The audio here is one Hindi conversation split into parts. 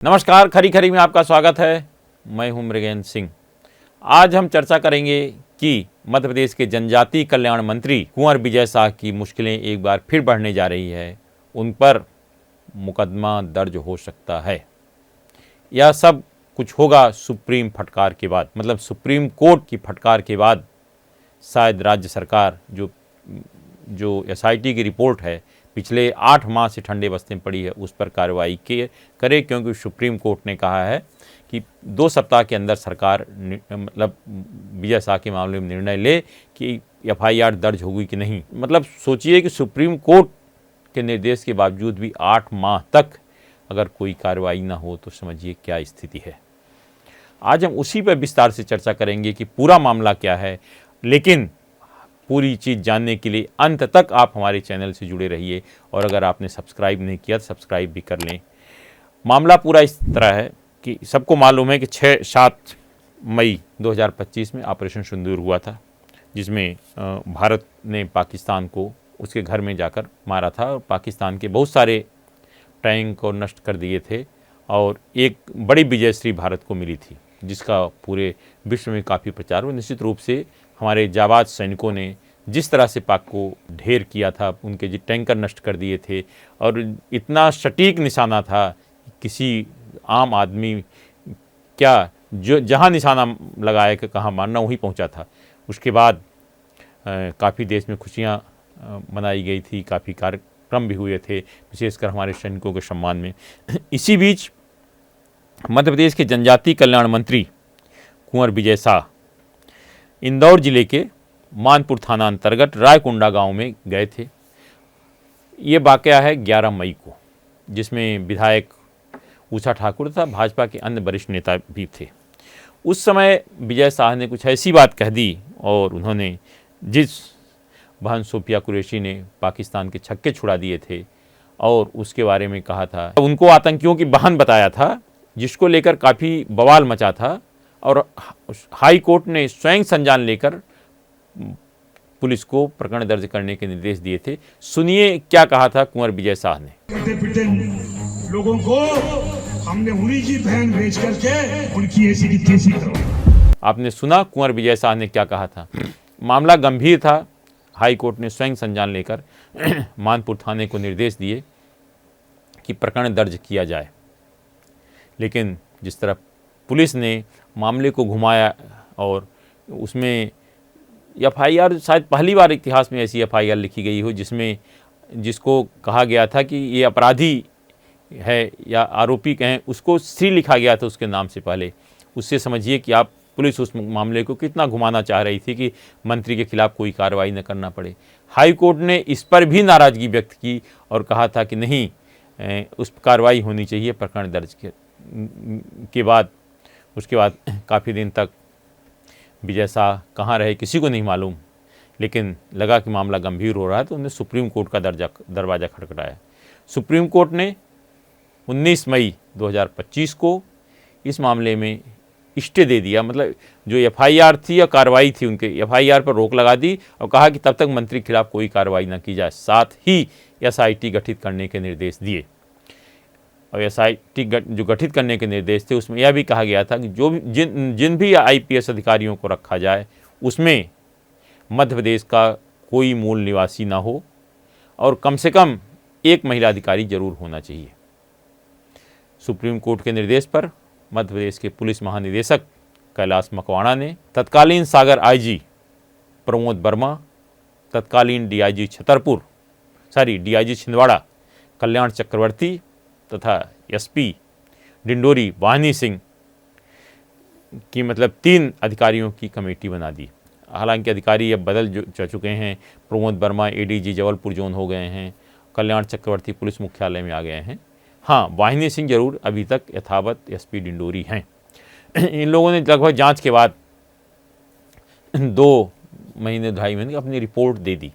नमस्कार, खरी खरी में आपका स्वागत है। मैं हूं मृगेंद्र सिंह। आज हम चर्चा करेंगे कि मध्य प्रदेश के जनजातीय कल्याण मंत्री कुंवर विजय शाह की मुश्किलें एक बार फिर बढ़ने जा रही है। उन पर मुकदमा दर्ज हो सकता है। यह सब कुछ होगा सुप्रीम फटकार के बाद, मतलब सुप्रीम कोर्ट की फटकार के बाद शायद राज्य सरकार जो एसआईटी की रिपोर्ट है पिछले 8 माह से ठंडे बस्ते में पड़ी है उस पर कार्रवाई करे, क्योंकि सुप्रीम कोर्ट ने कहा है कि 2 सप्ताह के अंदर सरकार मतलब विजय शाह के मामले में निर्णय ले कि एफआईआर दर्ज होगी कि नहीं। मतलब सोचिए कि सुप्रीम कोर्ट के निर्देश के बावजूद भी 8 माह तक अगर कोई कार्रवाई ना हो तो समझिए क्या स्थिति है। आज हम उसी पर विस्तार से चर्चा करेंगे कि पूरा मामला क्या है, लेकिन पूरी चीज़ जानने के लिए अंत तक आप हमारे चैनल से जुड़े रहिए और अगर आपने सब्सक्राइब नहीं किया तो सब्सक्राइब भी कर लें। मामला पूरा इस तरह है कि सबको मालूम है कि 6-7 मई 2025 में ऑपरेशन सिंदूर हुआ था, जिसमें भारत ने पाकिस्तान को उसके घर में जाकर मारा था और पाकिस्तान के बहुत सारे टैंक को नष्ट कर दिए थे और एक बड़ी विजयश्री भारत को मिली थी, जिसका पूरे विश्व में काफ़ी प्रचार हुआ। निश्चित रूप से हमारे जाबाज सैनिकों ने जिस तरह से पाक को ढेर किया था, उनके जो टैंकर नष्ट कर दिए थे और इतना सटीक निशाना था किसी आम आदमी क्या जो जहाँ निशाना लगाया कि कहाँ मारना वहीं पहुँचा था। उसके बाद काफ़ी देश में खुशियाँ मनाई गई थी, काफ़ी कार्यक्रम भी हुए थे, विशेषकर हमारे सैनिकों के सम्मान में। इसी बीच मध्य प्रदेश के जनजातीय कल्याण मंत्री कुंवर विजय शाह इंदौर जिले के मानपुर थाना अंतर्गत रायकुंडा गांव में गए थे। ये वाक़या है 11 मई को, जिसमें विधायक ऊषा ठाकुर तथा भाजपा के अन्य वरिष्ठ नेता भी थे। उस समय विजय शाह ने कुछ ऐसी बात कह दी और उन्होंने जिस बहन सोफिया कुरैशी ने पाकिस्तान के छक्के छुड़ा दिए थे और उसके बारे में कहा था, उनको आतंकियों की बहन बताया था, जिसको लेकर काफ़ी बवाल मचा था और हाई कोर्ट ने स्वयं संज्ञान लेकर पुलिस को प्रकरण दर्ज करने के निर्देश दिए थे। सुनिए क्या कहा था कुंवर विजय शाह ने। पिटे लोगों को हमने उन्हीं की बहन बेच करके उनकी ऐसी की तैसी करो। आपने सुना कुंवर विजय शाह ने क्या कहा था। मामला गंभीर था। हाई कोर्ट ने स्वयं संज्ञान लेकर मानपुर थाने को निर्देश दिए कि प्रकरण दर्ज किया जाए, लेकिन जिस तरह पुलिस ने मामले को घुमाया और उसमें एफआईआर, शायद पहली बार इतिहास में ऐसी एफआईआर लिखी गई हो जिसको कहा गया था कि ये अपराधी है या आरोपी कहें, उसको श्री लिखा गया था उसके नाम से पहले। उससे समझिए कि आप पुलिस उस मामले को कितना घुमाना चाह रही थी कि मंत्री के खिलाफ कोई कार्रवाई न करना पड़े। हाई कोर्ट ने इस पर भी नाराज़गी व्यक्त की और कहा था कि नहीं, उस कार्रवाई होनी चाहिए प्रकरण दर्ज के बाद। उसके बाद काफ़ी दिन तक विजय शाह कहाँ रहे किसी को नहीं मालूम, लेकिन लगा कि मामला गंभीर हो रहा है तो उन्होंने सुप्रीम कोर्ट का दरवाज़ा खटखटाया। सुप्रीम कोर्ट ने 19 मई 2025 को इस मामले में स्टे दे दिया, मतलब जो एफआईआर थी या कार्रवाई थी उनके एफआईआर पर रोक लगा दी और कहा कि तब तक मंत्री के खिलाफ कोई कार्रवाई न की जाए। साथ ही एसआईटी गठित करने के निर्देश दिए और एसआईटी जो गठित करने के निर्देश थे उसमें यह भी कहा गया था कि जिन भी आईपीएस अधिकारियों को रखा जाए उसमें मध्य प्रदेश का कोई मूल निवासी ना हो और कम से कम एक महिला अधिकारी जरूर होना चाहिए। सुप्रीम कोर्ट के निर्देश पर मध्य प्रदेश के पुलिस महानिदेशक कैलाश मकवाणा ने तत्कालीन सागर आईजी प्रमोद वर्मा, तत्कालीन डीआईजी डीआईजी छिंदवाड़ा कल्याण चक्रवर्ती तथा एसपी डिंडोरी वाहिनी सिंह की, मतलब 3 अधिकारियों की कमेटी बना दी। हालांकि अधिकारी अब बदल चुके हैं। प्रमोद वर्मा एडीजी जबलपुर जोन हो गए हैं, कल्याण चक्रवर्ती पुलिस मुख्यालय में आ गए हैं। हाँ, वाहिनी सिंह जरूर अभी तक यथावत एसपी डिंडोरी हैं। इन लोगों ने लगभग जांच के बाद 2 महीने 2.5 महीने अपनी रिपोर्ट दे दी।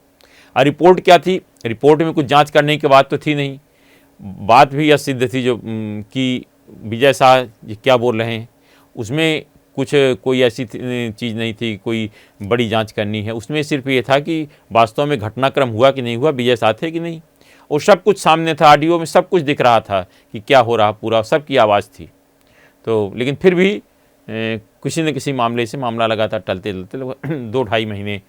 और रिपोर्ट क्या थी? रिपोर्ट में कुछ जांच करने की बात तो थी नहीं। बात भी यह सिद्ध थी जो कि विजय शाह क्या बोल रहे हैं, उसमें कोई ऐसी चीज़ नहीं थी कोई बड़ी जांच करनी है। उसमें सिर्फ ये था कि वास्तव में घटनाक्रम हुआ कि नहीं हुआ, विजय शाह थे कि नहीं। और सब कुछ सामने था, ऑडियो में सब कुछ दिख रहा था कि क्या हो रहा, पूरा सबकी आवाज़ थी। तो लेकिन फिर भी किसी न किसी मामले से मामला लगातार टलते टलते 2-2.5 महीने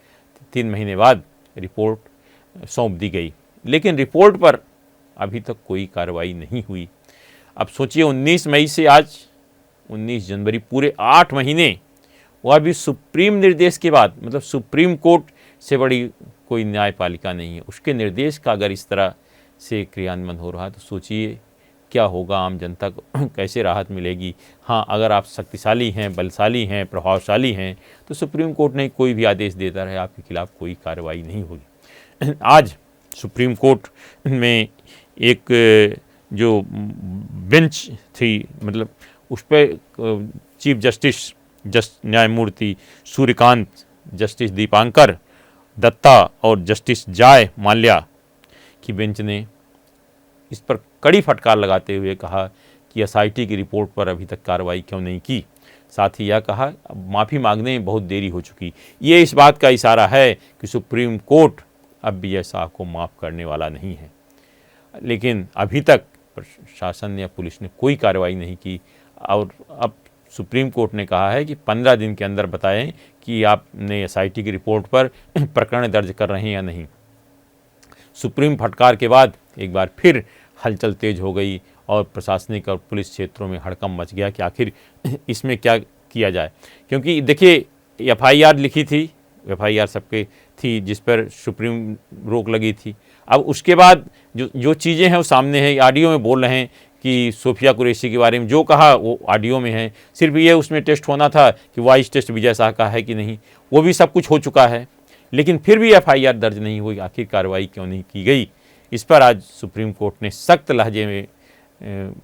3 महीने बाद रिपोर्ट सौंप दी गई, लेकिन रिपोर्ट पर अभी तक कोई कार्रवाई नहीं हुई। अब सोचिए 19 मई से आज 19 जनवरी, पूरे 8 महीने, वह भी सुप्रीम निर्देश के बाद, मतलब सुप्रीम कोर्ट से बड़ी कोई न्यायपालिका नहीं है, उसके निर्देश का अगर इस तरह से क्रियान्वयन हो रहा है तो सोचिए क्या होगा, आम जनता को कैसे राहत मिलेगी। हाँ, अगर आप शक्तिशाली हैं, बलशाली हैं, प्रभावशाली हैं तो सुप्रीम कोर्ट ने कोई भी आदेश देता रहे, आपके खिलाफ कोई कार्रवाई नहीं होगी। आज सुप्रीम कोर्ट में एक जो बेंच थी, मतलब उस पर चीफ जस्टिस न्यायमूर्ति सूर्यकांत, जस्टिस दीपांकर दत्ता और जस्टिस जय माल्या की बेंच ने इस पर कड़ी फटकार लगाते हुए कहा कि एसआईटी की रिपोर्ट पर अभी तक कार्रवाई क्यों नहीं की। साथ ही यह कहा अब माफ़ी मांगने में बहुत देरी हो चुकी। ये इस बात का इशारा है कि सुप्रीम कोर्ट अब विजय शाह को माफ़ करने वाला नहीं है, लेकिन अभी तक प्रशासन या पुलिस ने कोई कार्रवाई नहीं की। और अब सुप्रीम कोर्ट ने कहा है कि 15 दिन के अंदर बताएं कि आपने एसआईटी की रिपोर्ट पर प्रकरण दर्ज कर रहे हैं या नहीं। सुप्रीम फटकार के बाद एक बार फिर हलचल तेज हो गई और प्रशासनिक और पुलिस क्षेत्रों में हड़कंप मच गया कि आखिर इसमें क्या किया जाए। क्योंकि देखिए, एफआईआर लिखी थी, एफआईआर सबके थी जिस पर सुप्रीम रोक लगी थी। अब उसके बाद जो चीज़ें हैं वो सामने हैं, ऑडियो में बोल रहे हैं कि सोफिया कुरैशी के बारे में जो कहा वो ऑडियो में है। सिर्फ ये उसमें टेस्ट होना था कि वॉइस टेस्ट विजय शाह का है कि नहीं, वो भी सब कुछ हो चुका है, लेकिन फिर भी एफआईआर दर्ज नहीं हुई। आखिर कार्रवाई क्यों नहीं की गई, इस पर आज सुप्रीम कोर्ट ने सख्त लहजे में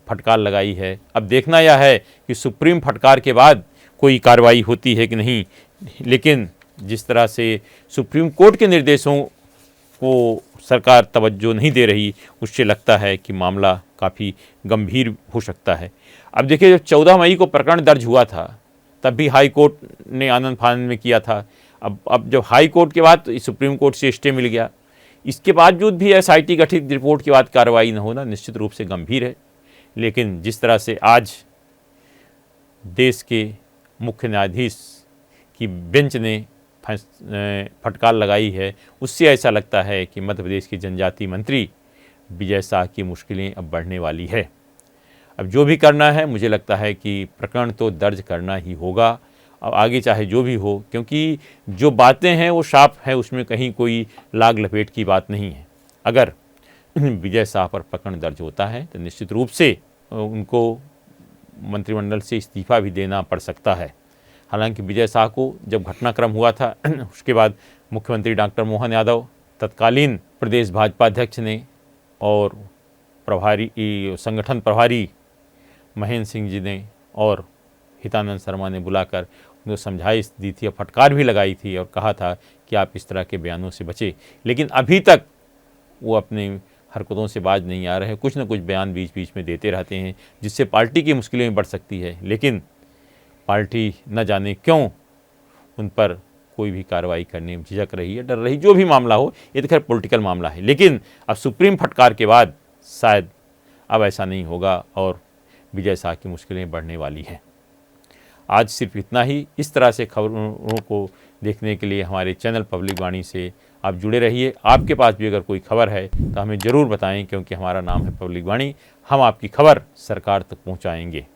फटकार लगाई है। अब देखना यह है कि सुप्रीम फटकार के बाद कोई कार्रवाई होती है कि नहीं, लेकिन जिस तरह से सुप्रीम कोर्ट के निर्देशों को सरकार तवज्जो नहीं दे रही, उससे लगता है कि मामला काफ़ी गंभीर हो सकता है। अब देखिए, जब 14 मई को प्रकरण दर्ज हुआ था तब भी हाई कोर्ट ने आनंद फानंद में किया था। अब जब हाई कोर्ट के बाद सुप्रीम कोर्ट से स्टे मिल गया, इसके बावजूद भी एसआईटी गठित रिपोर्ट के बाद कार्रवाई न होना निश्चित रूप से गंभीर है। लेकिन जिस तरह से आज देश के मुख्य न्यायाधीश की बेंच ने फटकार लगाई है, उससे ऐसा लगता है कि मध्य प्रदेश के जनजातीय मंत्री विजय शाह की मुश्किलें अब बढ़ने वाली है। अब जो भी करना है, मुझे लगता है कि प्रकरण तो दर्ज करना ही होगा, अब आगे चाहे जो भी हो, क्योंकि जो बातें हैं वो साफ है, उसमें कहीं कोई लाग लपेट की बात नहीं है। अगर विजय शाह पर प्रकरण दर्ज होता है तो निश्चित रूप से उनको मंत्रिमंडल से इस्तीफा भी देना पड़ सकता है। हालांकि विजय शाह को जब घटनाक्रम हुआ था उसके बाद मुख्यमंत्री डॉक्टर मोहन यादव, तत्कालीन प्रदेश भाजपा अध्यक्ष ने और संगठन प्रभारी महेंद्र सिंह जी ने और हितानंद शर्मा ने बुलाकर उनको समझाइश दी थी और फटकार भी लगाई थी और कहा था कि आप इस तरह के बयानों से बचें। लेकिन अभी तक वो अपनी हरकतों से बाज नहीं आ रहे, कुछ न कुछ बयान बीच बीच में देते रहते हैं, जिससे पार्टी की मुश्किलें बढ़ सकती है। लेकिन पार्टी न जाने क्यों उन पर कोई भी कार्रवाई करने में झिझक रही है, डर रही। जो भी मामला हो, ये तो खैर पॉलिटिकल मामला है, लेकिन अब सुप्रीम फटकार के बाद शायद अब ऐसा नहीं होगा और विजय शाह की मुश्किलें बढ़ने वाली हैं। आज सिर्फ इतना ही। इस तरह से खबरों को देखने के लिए हमारे चैनल पब्लिक वाणी से आप जुड़े रहिए। आपके पास भी अगर कोई खबर है तो हमें ज़रूर बताएं, क्योंकि हमारा नाम है पब्लिक वाणी। हम आपकी खबर सरकार तक पहुंचाएंगे।